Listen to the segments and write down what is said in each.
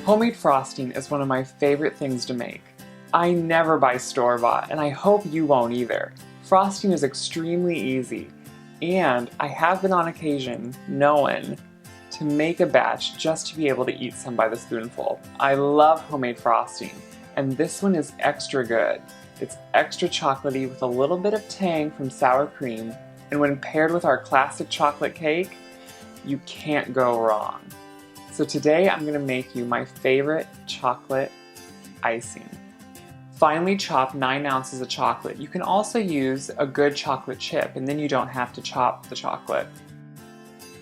Homemade frosting is one of my favorite things to make. I never buy store-bought, and I hope you won't either. Frosting is extremely easy, and I have been on occasion known to make a batch just to be able to eat some by the spoonful. I love homemade frosting, and this one is extra good. It's extra chocolatey with a little bit of tang from sour cream, and when paired with our classic chocolate cake, you can't go wrong. So today I'm going to make you my favorite chocolate icing. Finely chop 9 ounces of chocolate. You can also use a good chocolate chip, and then you don't have to chop the chocolate.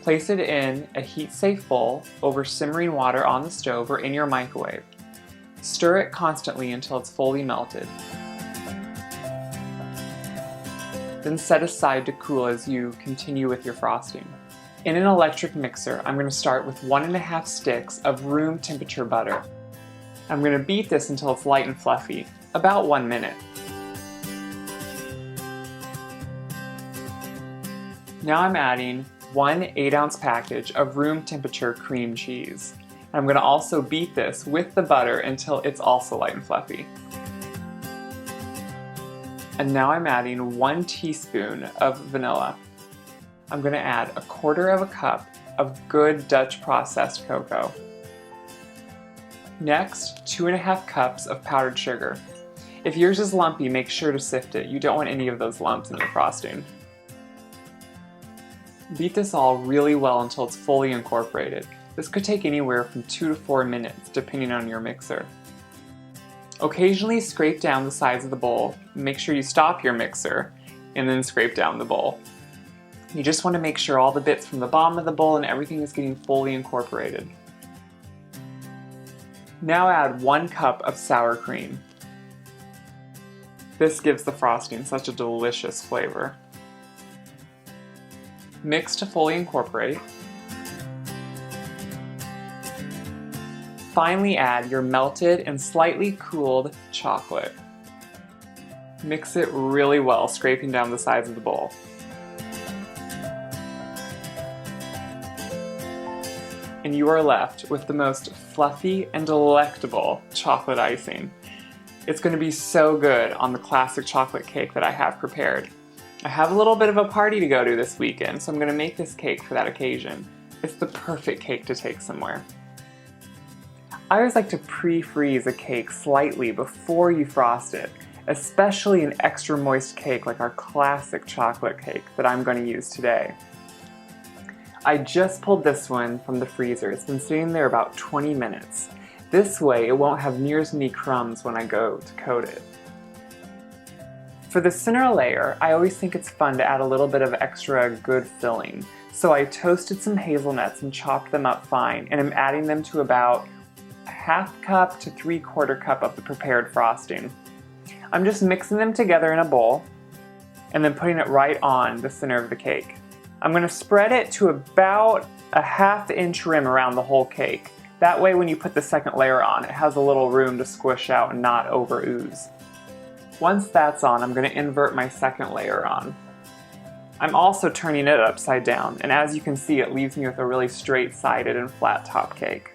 Place it in a heat-safe bowl over simmering water on the stove or in your microwave. Stir it constantly until it's fully melted. Then set aside to cool as you continue with your frosting. In an electric mixer, I'm going to start with 1½ sticks of room temperature butter. I'm going to beat this until it's light and fluffy, about 1 minute. Now I'm adding 1 8-ounce package of room temperature cream cheese. I'm going to also beat this with the butter until it's also light and fluffy. And now I'm adding 1 teaspoon of vanilla. I'm going to add 1/4 cup of good Dutch processed cocoa. Next, 2½ cups of powdered sugar. If yours is lumpy, make sure to sift it. You don't want any of those lumps in your frosting. Beat this all really well until it's fully incorporated. This could take anywhere from 2 to 4 minutes, depending on your mixer. Occasionally scrape down the sides of the bowl. Make sure you stop your mixer and then scrape down the bowl. You just want to make sure all the bits from the bottom of the bowl and everything is getting fully incorporated. Now add 1 cup of sour cream. This gives the frosting such a delicious flavor. Mix to fully incorporate. Finally add your melted and slightly cooled chocolate. Mix it really well, scraping down the sides of the bowl. And you are left with the most fluffy and delectable chocolate icing. It's going to be so good on the classic chocolate cake that I have prepared. I have a little bit of a party to go to this weekend, so I'm going to make this cake for that occasion. It's the perfect cake to take somewhere. I always like to pre-freeze a cake slightly before you frost it, especially an extra moist cake like our classic chocolate cake that I'm going to use today. I just pulled this one from the freezer. It's been sitting there about 20 minutes. This way it won't have near as many crumbs when I go to coat it. For the center layer, I always think it's fun to add a little bit of extra good filling. So I toasted some hazelnuts and chopped them up fine, and I'm adding them to about 1/2 cup to 3/4 cup of the prepared frosting. I'm just mixing them together in a bowl and then putting it right on the center of the cake. I'm going to spread it to about a 1/2 inch rim around the whole cake. That way when you put the second layer on, it has a little room to squish out and not over ooze. Once that's on, I'm going to invert my second layer on. I'm also turning it upside down, and as you can see, it leaves me with a really straight-sided and flat top cake.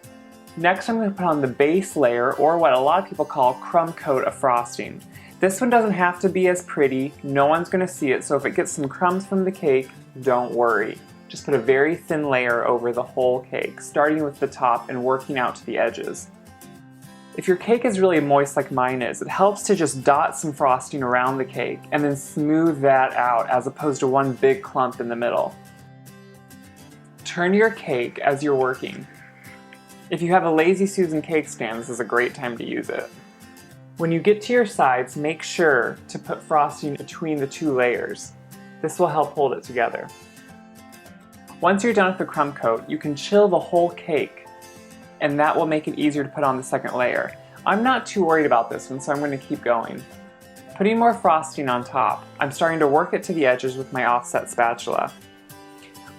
Next, I'm going to put on the base layer, or what a lot of people call crumb coat of frosting. This one doesn't have to be as pretty, no one's going to see it, so if it gets some crumbs from the cake, don't worry. Just put a very thin layer over the whole cake, starting with the top and working out to the edges. If your cake is really moist like mine is, it helps to just dot some frosting around the cake and then smooth that out as opposed to one big clump in the middle. Turn your cake as you're working. If you have a Lazy Susan cake stand, this is a great time to use it. When you get to your sides, make sure to put frosting between the 2 layers. This will help hold it together. Once you're done with the crumb coat, you can chill the whole cake, and that will make it easier to put on the second layer. I'm not too worried about this one, so I'm going to keep going. Putting more frosting on top, I'm starting to work it to the edges with my offset spatula.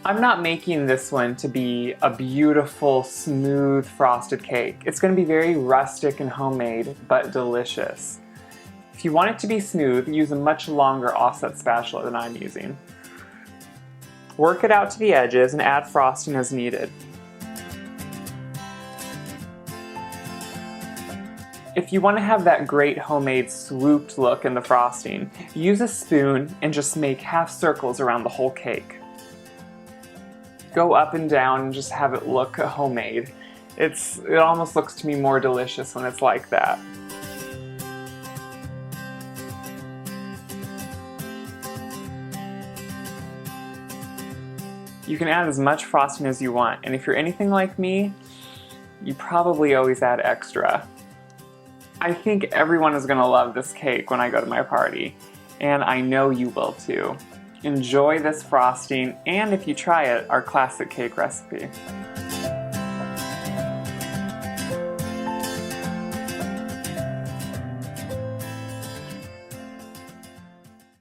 I'm not making this one to be a beautiful, smooth, frosted cake. It's going to be very rustic and homemade, but delicious. If you want it to be smooth, use a much longer offset spatula than I'm using. Work it out to the edges and add frosting as needed. If you want to have that great homemade swooped look in the frosting, use a spoon and just make half circles around the whole cake. Go up and down and just have it look homemade. It almost looks to me more delicious when it's like that. You can add as much frosting as you want, and if you're anything like me, you probably always add extra. I think everyone is going to love this cake when I go to my party, and I know you will too. Enjoy this frosting, and if you try it, our classic cake recipe.